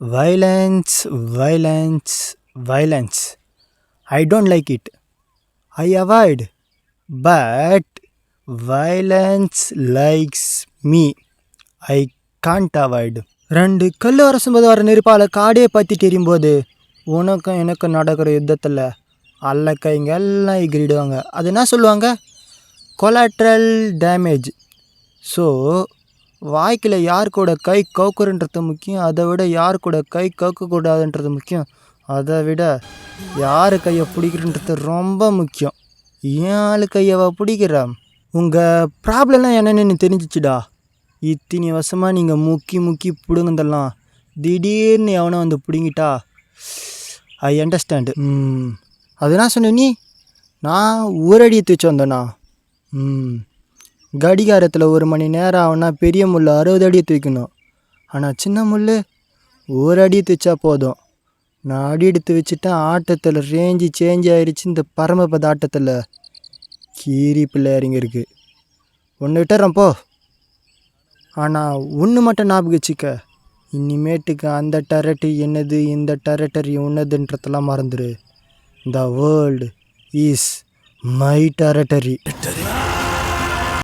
Violence, violence, violence. I don't like it. I avoid. But violence likes me. I can't avoid. ரெண்டு கல் அரசும்போது வர நெருப்பால் காடே பற்றிட்டு எரியும்போது உனக்கும் எனக்கும் நடக்கிற யுத்தத்தில் அல்லக்கைங்க எல்லாம் எகிரிடுவாங்க. அது என்ன சொல்லுவாங்க? Collateral damage. ஸோ வாழ்க்கையில் யார் கூட கை கவுக்குறன்றது முக்கியம், அதை விட யார் கூட கை கவுக்கக்கூடாதுன்றது முக்கியம், அதை விட யார் கையை பிடிக்கிறன்றது ரொம்ப முக்கியம். ஏன் ஆள் கையவா பிடிக்கிற? உங்கள் ப்ராப்ளம்லாம் என்னென்னு தெரிஞ்சிச்சுடா. இத்தனை வருஷமாக நீங்கள் முக்கி முக்கி பிடுங்கதெல்லாம் திடீர்னு எவனோ வந்து பிடுங்கிட்டா ஐ அண்டர்ஸ்டாண்டு. அது என்ன சொன்ன நீ? நான் ஊரடி எடுத்து வச்சு வந்தேண்ணா. கடிகாரத்தில் 1 மணி நேரம் ஆகுனா பெரிய முள் 60 அடி எடுத்து வைக்கணும். ஆனால் சின்ன முள் 1 அடி எடுத்து வச்சா போதும். நான் அடி எடுத்து வச்சுட்டேன். ஆட்டத்தில் ரேஞ்சு சேஞ்ச் ஆகிடுச்சு. இந்த பரமபத ஆட்டத்தில் கீரி பிள்ளை இறங்கியிருக்கு. ஒன்று விட்டுறேன் போ. ஆனால் ஒன்று மட்டும் ஞாபகம் வச்சுக்க, இனிமேட்டுக்கு அந்த டெரட்டு என்னது, இந்த டெரட்டரி உன்னதுன்றதெல்லாம் மறந்துடு. The world is my டெரட்டரி.